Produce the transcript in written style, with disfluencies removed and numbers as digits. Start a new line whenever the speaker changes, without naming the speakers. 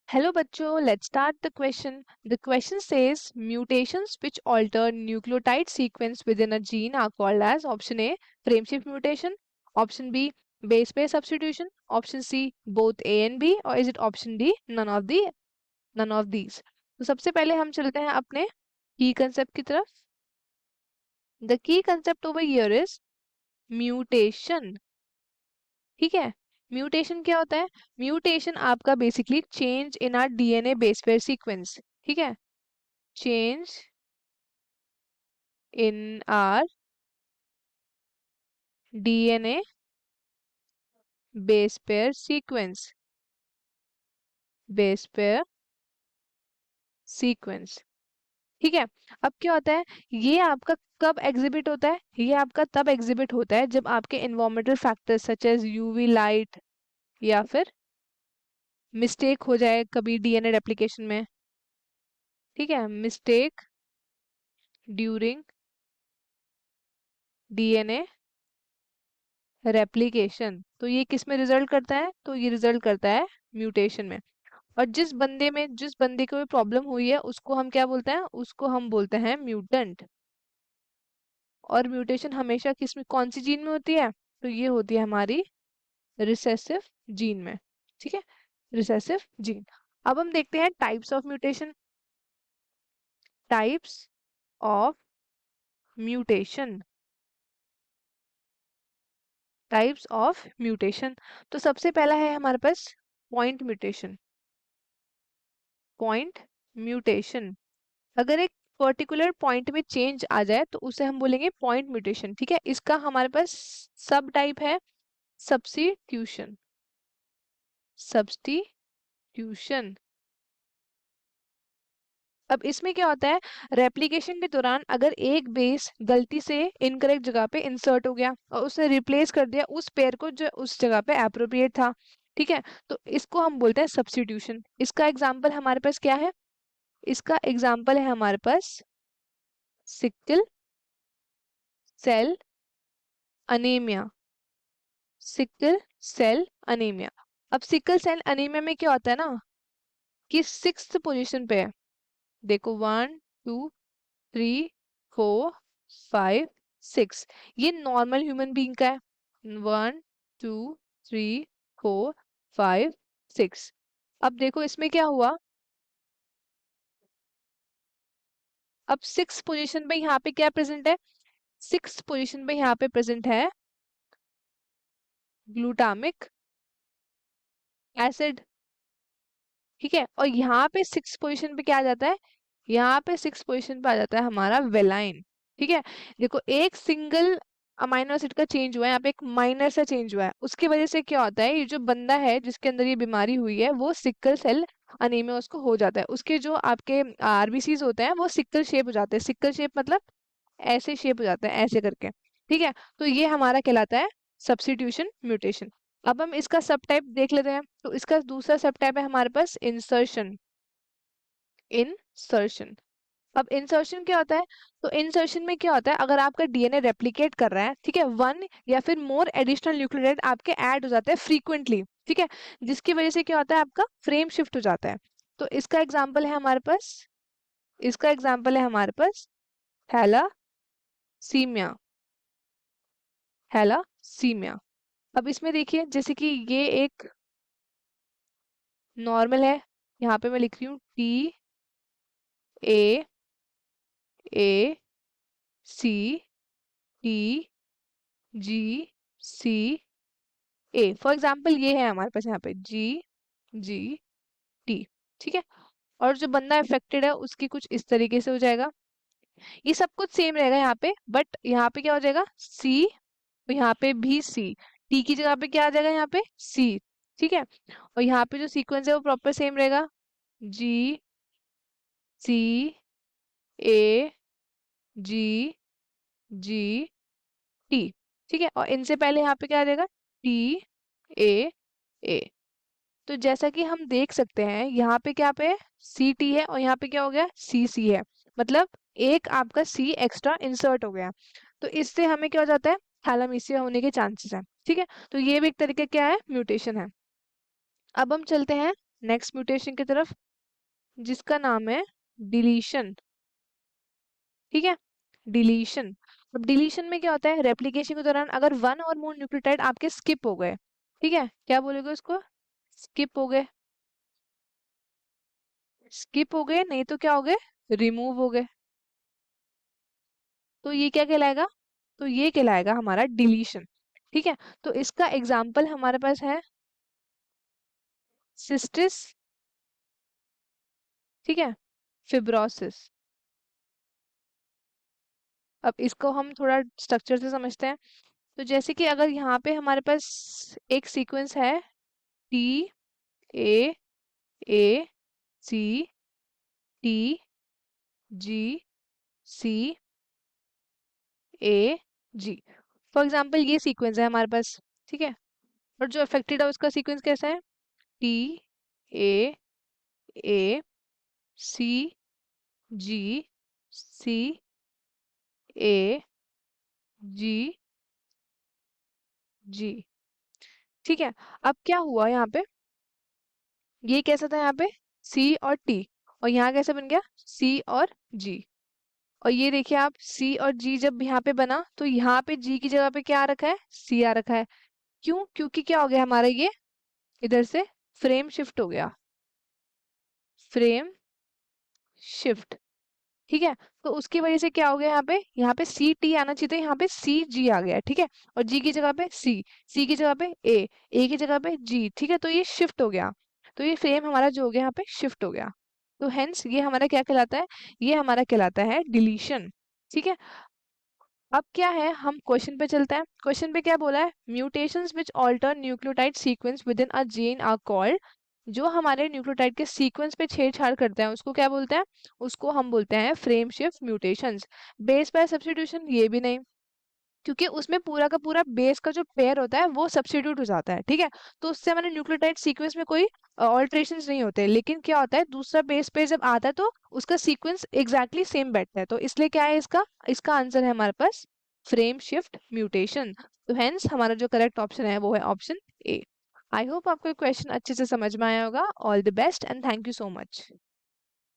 Hello bachcho, let's start the question. The question says mutations which alter nucleotide sequence within a gene are called as option A frameshift mutation, option B base pair substitution, option C both A and B or is it option D none of these. तो सबसे पहले हम चलते हैं अपने key concept की तरफ. The key concept over here is mutation. ठीक है. म्यूटेशन क्या होता है? म्यूटेशन आपका basically change in are DNA base pair sequence. ठीक है. Change in are DNA base pair sequence. Base pair sequence. ठीक है. अब क्या होता है? ये आपका कब एग्जिबिट होता है? ये आपका तब एग्जिबिट होता है जब आपके environmental factors such as UV light या फिर मिस्टेक हो जाए कभी डीएनए रेप्लिकेशन में. ठीक है. Mistake during DNA replication. तो ये किस में रिजल्ट करता है? तो ये रिजल्ट करता है म्यूटेशन में. और जिस बंदे को प्रॉब्लम हुई है उसको हम क्या बोलते हैं? उसको हम बोलते हैं म्यूटेंट. और म्यूटेशन हमेशा किस में, कौन सी जीन में होती है? तो ये होती है हमारी रिसेसिव जीन में. ठीक है. Recessive gene. अब हम देखते हैं types of mutation. Types of mutation. Types of mutation. तो सबसे पहला है हमारे पास पॉइंट म्यूटेशन. Point mutation. अगर एक पर्टिकुलर पॉइंट में चेंज आ जाए तो उसे हम बोलेंगे पॉइंट म्यूटेशन. ठीक है. इसका हमारे पास सब टाइप है सब्स्टिट्यूशन. सब्स्टिट्यूशन. अब इसमें क्या होता है? रेप्लिकेशन के दौरान अगर एक बेस गलती से इनकरेक्ट जगह पे इंसर्ट हो गया और उसने रिप्लेस कर दिया उस पेयर को जो उस जगह पे एप्रोप्रिएट था. ठीक है. तो इसको हम बोलते हैं सब्स्टिट्यूशन. इसका एग्जांपल हमारे पास क्या है? इसका एग्जांपल है हमारे पास sickle cell anaemia. Sickle cell anaemia. अब सिकल सेल अनीमिया में क्या होता है ना कि 6th पोजीशन पे है. देखो 1 2 3 4 5 6. ये नॉर्मल ह्यूमन बीइंग का है. 1 2 3 4 5 6. अब देखो इसमें क्या हुआ. अब 6th पोजीशन पे यहाँ पे क्या प्रेजेंट है? 6th पोजीशन पे यहाँ पे प्रेजेंट है ग्लूटामिक एसिड. ठीक है. और यहाँ पे 6th पोजीशन पे क्या आ जाता है? यहाँ पे 6th पोजीशन पे आ जाता है हमारा वेलाइन. ठीक है. देखो एक सिंगल अमाइनो एसिड का चेंज हुआ है, यहाँ पे एक माइनर सा चेंज हुआ है. उसकी वजह से क्या होता है? ये जो बंदा है जिसके अंदर ये बीमारी हुई है वो सिकल सेल अनीमिया उसको हो जाता है. उसके जो आपके आरबीसीज होते हैं वो सिकल शेप हो जाते हैं. सिकल शेप मतलब ऐसे शेप हो जाता है ऐसे करके. ठीक है. तो ये हमारा कहलाता है सब्स्टिट्यूशन म्यूटेशन. अब हम इसका सब टाइप देख लेते हैं. तो इसका दूसरा सब टाइप है हमारे पास इंसर्शन. इंसर्शन. अब इंसर्शन क्या होता है? तो इंसर्शन में क्या होता है? अगर आपका डीएनए रेप्लिकेट कर रहा है, ठीक है, वन या फिर मोर एडिशनल न्यूक्लियोटाइड आपके ऐड हो जाते हैं फ्रीक्वेंटली. ठीक है. जिसकी वजह से क्या होता है? आपका फ्रेम शिफ्ट हो जाता है. तो इसका एग्जाम्पल है हमारे पास. इसका एग्जाम्पल है हमारे पास थैलासीमिया. थैलासीमिया. अब इसमें देखिए जैसे कि ये एक नॉर्मल है. यहाँ पे मैं लिख रही हूँ TAACTGCA. फॉर एग्जाम्पल ये है हमारे पास यहाँ पे GGT. ठीक है. और जो बंदा अफेक्टेड है उसकी कुछ इस तरीके से हो जाएगा. ये सब कुछ सेम रहेगा यहाँ पे, बट यहाँ पे क्या हो जाएगा? C. और यहाँ पे भी C. T की जगह पे क्या आ जाएगा? यहाँ पे C. ठीक है. और यहाँ पे जो सीक्वेंस है वो प्रॉपर सेम रहेगा. GCAGGT. ठीक है. और इनसे पहले यहाँ पे क्या आ जाएगा? TAA. तो जैसा कि हम देख सकते हैं यहाँ पे क्या पे CT है और यहाँ पे क्या हो गया? CC है. मतलब एक आपका C एक्स्ट्रा इंसर्ट हो गया. तो इससे हमें क्या हो जाता है? थैलामीसिया होने के चांसेस हैं. ठीक है. तो ये भी एक तरीके क्या है? म्यूटेशन है. अब हम चलते हैं नेक्स्ट म्यूटेशन की तरफ, जिसका नाम है डिलीशन। ठीक है, डिलीशन। अब डिलीशन में क्या होता है, रेप्लिकेशन के दौरान अगर वन और मोर न्यूक्लियोटाइड आपके स्किप हो गए, ठीक है, क्या बोलेगे उसको, स्किप हो गए। स्किप हो गए, नहीं तो क्या हो गए, रिमूव हो गए। तो ये क्या कहलाएगा, तो ये कहलाएगा हमारा डिलीशन। ठीक है, तो इसका एग्जाम्पल हमारे पास है सिस्टिस, ठीक है, फिब्रोसिस। अब इसको हम थोड़ा स्ट्रक्चर से समझते हैं। तो जैसे कि अगर यहाँ पे हमारे पास एक सीक्वेंस है T A A C T G C A G, for example ये सीक्वेंस है हमारे पास। ठीक है, और जो अफेक्टेड है उसका सीक्वेंस कैसा है, T A A C ji C A जी जी। ठीक है, अब क्या हुआ यहाँ पे, ये कैसा था यहाँ पे, सी और टी, और यहाँ कैसे बन गया, सी और जी। और ये देखिए आप, सी और जी जब यहाँ पे बना तो यहाँ पे जी की जगह पे क्या आ रखा है, सी आ रखा है। क्यों, क्योंकि क्या हो गया हमारा ये इधर से फ्रेम शिफ्ट हो गया, फ्रेम शिफ्ट। ठीक है, तो उसकी वजह से क्या हो गया, यहाँ पे सी टी आना चाहिए था, यहाँ पे सी जी आ गया। ठीक है, और जी की जगह पे सी, सी की जगह पे ए की जगह पे जी। ठीक है, तो ये शिफ्ट हो गया, तो ये फ्रेम हमारा जो हो गया यहाँ पे शिफ्ट हो गया। तो हेंस ये हमारा क्या कहलाता है, ये हमारा कहलाता है डिलीशन। ठीक है, अब क्या है, हम क्वेश्चन पे चलते हैं। क्वेश्चन पे क्या बोला है, mutations which alter nucleotide sequence within a gene are called, जो हमारे न्यूक्लियोटाइड के सीक्वेंस पे छेड़छाड़ करते हैं उसको क्या बोलते हैं, उसको हम बोलते हैं frame shift mutations. Base pair substitution ये भी नहीं, क्योंकि उसमें पूरा का पूरा बेस का जो पेयर होता है वो सब्स्टिट्यूट हो जाता है। ठीक है, तो उससे हमारे न्यूक्लियोटाइड सीक्वेंस में कोई ऑल्ट्रेशंस नहीं होते, लेकिन क्या होता है, दूसरा बेस पेयर जब आता है तो उसका सीक्वेंस एग्जैक्टली सेम बैठता है। तो इसलिए क्या है, इसका इसका आंसर है हमारे पास फ्रेम शिफ्ट म्यूटेशन। तो हेंस हमारा जो करेक्ट ऑप्शन है वो है ऑप्शन ए। आई होप आपको क्वेश्चन अच्छे से समझ में आया होगा। All the best and thank you so much.